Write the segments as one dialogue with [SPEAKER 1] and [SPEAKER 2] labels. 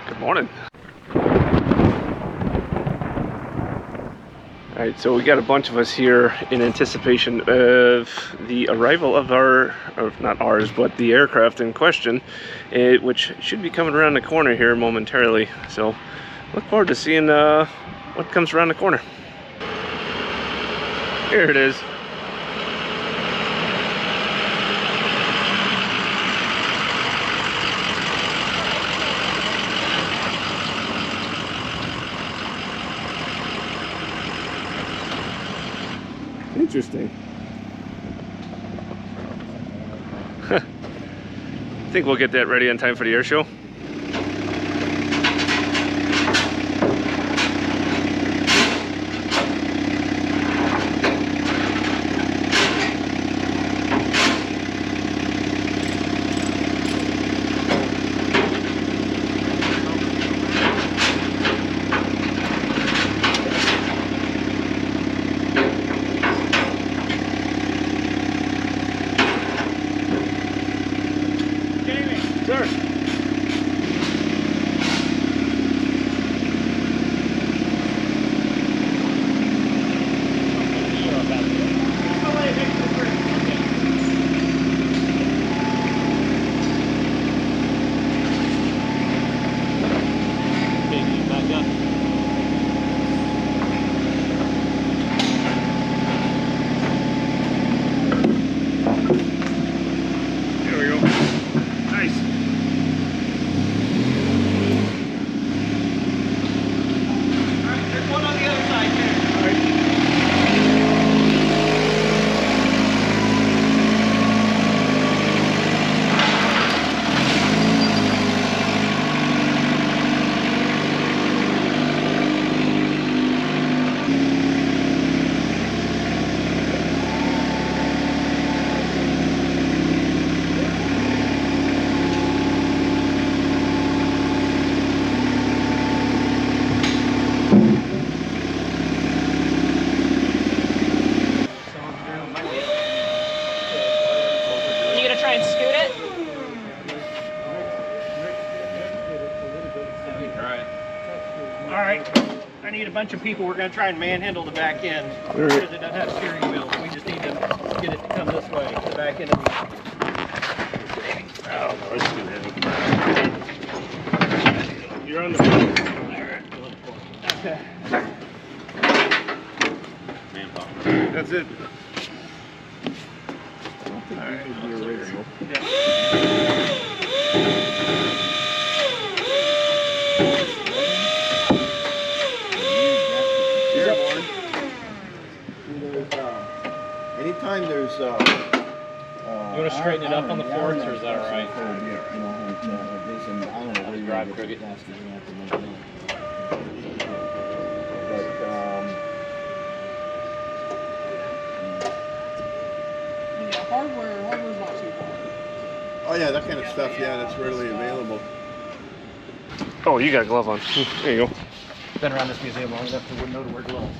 [SPEAKER 1] Good morning. Alright, so we got a bunch of us here in anticipation of the arrival of not ours, but the aircraft in question, which should be coming around the corner here momentarily. So look forward to seeing what comes around the corner. Here it is. Interesting. I think we'll get that ready in time for the air show.
[SPEAKER 2] Bunch of people, we're going to try and manhandle the back end because it doesn't have steering wheel. We just need to get it to come this way, the back end of the...
[SPEAKER 1] Oh, no, it's too heavy. You're on the floor.
[SPEAKER 2] Okay.
[SPEAKER 1] That's it.
[SPEAKER 3] Anytime there's
[SPEAKER 2] you want to straighten it up on the forks, or is that all right? Drive crooked.
[SPEAKER 4] Hardware's not too bad.
[SPEAKER 3] Oh yeah, that kind of stuff, yeah, that's readily available.
[SPEAKER 1] Oh, you got a glove on. There you go.
[SPEAKER 2] Been around this museum long enough to know to wear gloves.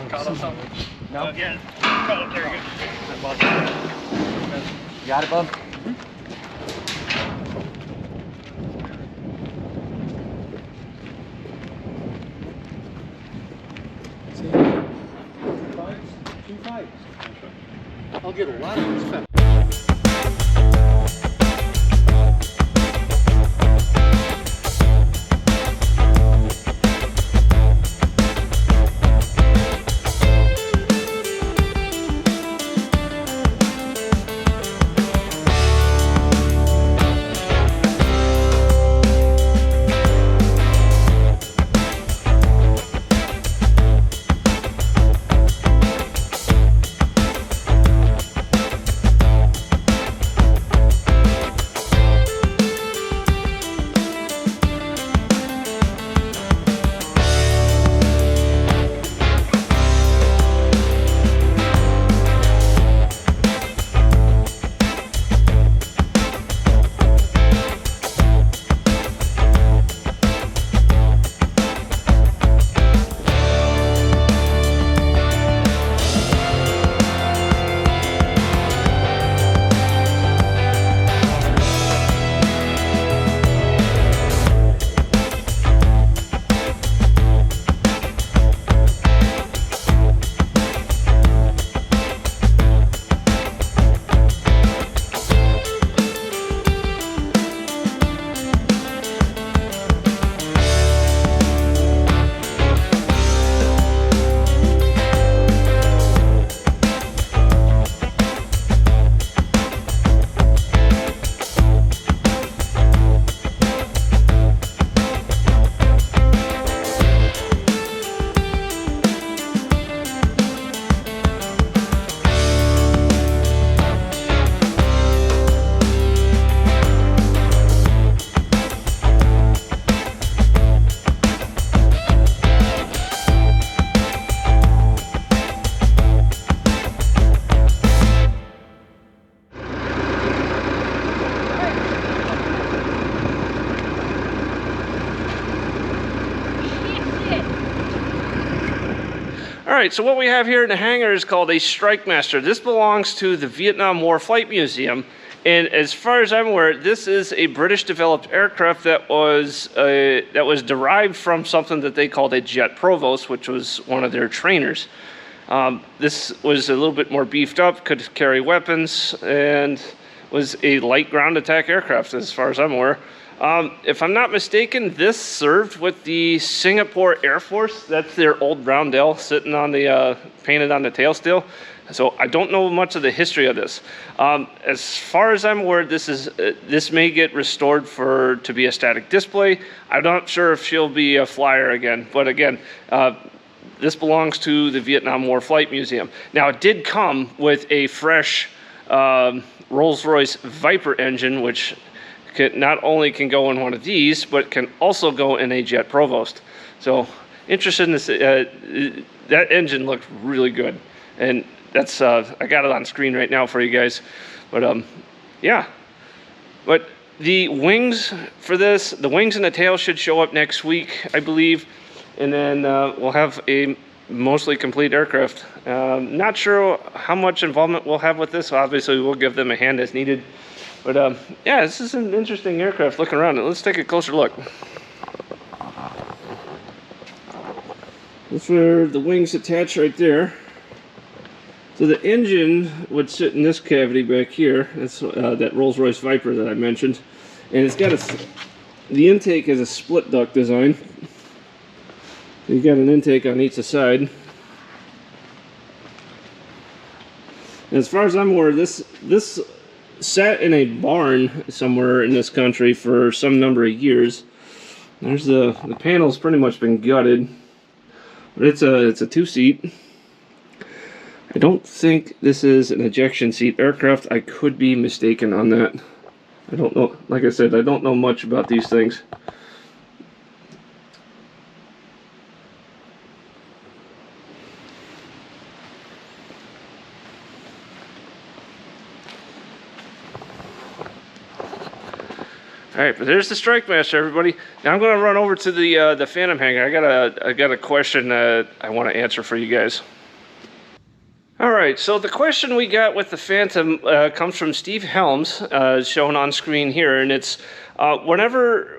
[SPEAKER 2] Caught on something? No? Yeah. Oh, there you go. You got it, bub?
[SPEAKER 4] Two fights. I'll get a lot of respect.
[SPEAKER 1] right, so what we have here in the hangar is called a Strikemaster. This belongs to the Vietnam War Flight Museum. And as far as I'm aware, this is a British-developed aircraft that was derived from something that they called a jet provost, which was one of their trainers. This was a little bit more beefed up, could carry weapons, and was a light ground attack aircraft, as far as I'm aware. If I'm not mistaken, this served with the Singapore Air Force. That's their old Roundel sitting on the painted on the tail still. So I don't know much of the history of this. As far as I'm aware, this may get restored to be a static display. I'm not sure if she'll be a flyer again, but again, this belongs to the Vietnam War Flight Museum. Now, it did come with a fresh Rolls-Royce Viper engine, which not only can go in one of these, but can also go in a jet provost. So, interested in this. That engine looked really good, and that's I got it on screen right now for you guys. But yeah. But the wings for this, the wings and the tail should show up next week, I believe, and then we'll have a mostly complete aircraft. Not sure how much involvement we'll have with this. Obviously, we'll give them a hand as needed. But yeah, this is an interesting aircraft. Looking around it, let's take a closer look. That's where the wings attach right there. So the engine would sit in this cavity back here. That's that Rolls-Royce Viper that I mentioned, and it's got the intake has a split duct design. You got an intake on each side. And as far as I'm aware, this sat in a barn somewhere in this country for some number of years. There's the panel's pretty much been gutted, but it's a two-seat. I don't think this is an ejection seat aircraft. I could be mistaken on that. I don't know. Like I said, I don't know much about these things. All right, but there's the Strikemaster, everybody. Now I'm going to run over to the Phantom hangar. I got a question I want to answer for you guys. All right, so the question we got with the Phantom comes from Steve Helms, shown on screen here, and it's whenever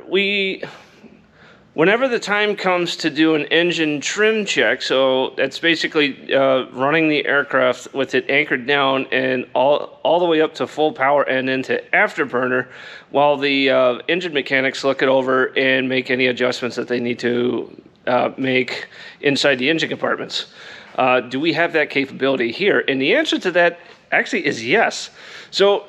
[SPEAKER 1] the time comes to do an engine trim check, so that's basically running the aircraft with it anchored down and all the way up to full power and into afterburner, while the engine mechanics look it over and make any adjustments that they need to make inside the engine compartments. Do we have that capability here? And the answer to that actually is yes. So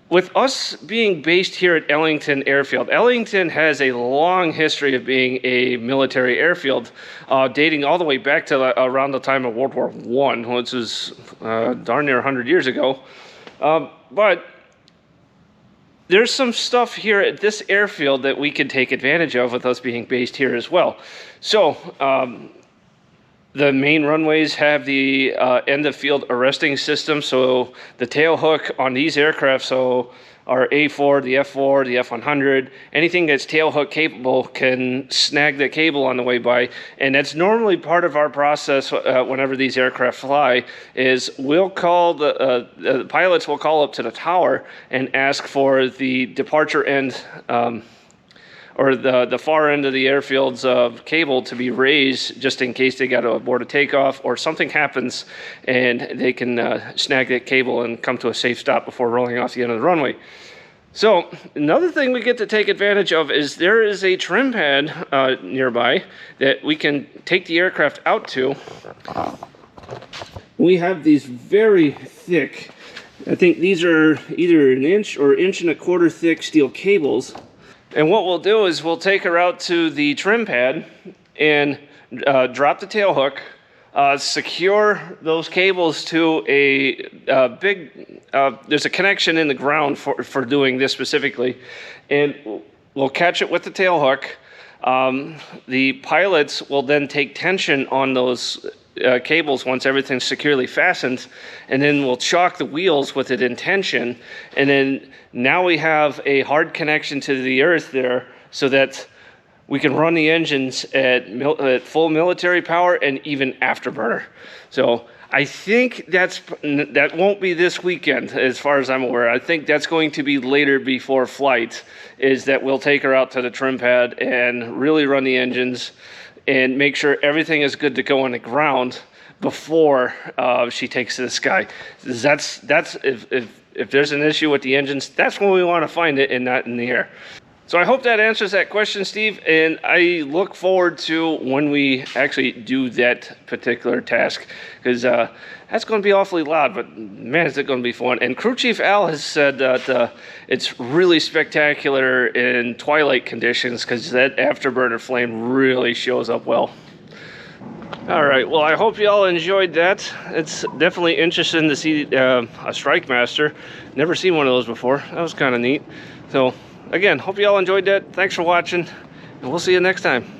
[SPEAKER 1] with us being based here at Ellington Airfield, Ellington has a long history of being a military airfield, dating all the way back to around the time of World War I, which was darn near 100 years ago. But there's some stuff here at this airfield that we can take advantage of with us being based here as well. So, the main runways have the end-of-field arresting system, so the tail hook on these aircraft, so our A4, the F4, the F100, anything that's tail hook capable can snag the cable on the way by, and that's normally part of our process whenever these aircraft fly, is we'll call the pilots will call up to the tower and ask for the departure end or the far end of the airfield's cable to be raised, just in case they got to abort a takeoff or something happens, and they can snag that cable and come to a safe stop before rolling off the end of the runway. So another thing we get to take advantage of is there is a trim pad nearby that we can take the aircraft out to. We have these very thick, I think these are either 1 inch or 1.25 inch thick steel cables. And what we'll do is we'll take her out to the trim pad and drop the tail hook, secure those cables to a big, there's a connection in the ground for doing this specifically, and we'll catch it with the tail hook. The pilots will then take tension on those cables once everything's securely fastened, and then we'll chock the wheels with it in tension, and then now we have a hard connection to the earth there, so that we can run the engines at full military power and even afterburner. So I think that won't be this weekend, as far as I'm aware. I think that's going to be later before flight, is that we'll take her out to the trim pad and really run the engines and make sure everything is good to go on the ground before she takes to the sky. That's if there's an issue with the engines, that's when we want to find it and not in the air. So I hope that answers that question, Steve, and I look forward to when we actually do that particular task, because that's going to be awfully loud, but man, is it going to be fun. And Crew Chief Al has said that it's really spectacular in twilight conditions, because that afterburner flame really shows up well. All right, well, I hope you all enjoyed that. It's definitely interesting to see a Strikemaster. Never seen one of those before. That was kind of neat. So again, hope you all enjoyed that. Thanks for watching, and we'll see you next time.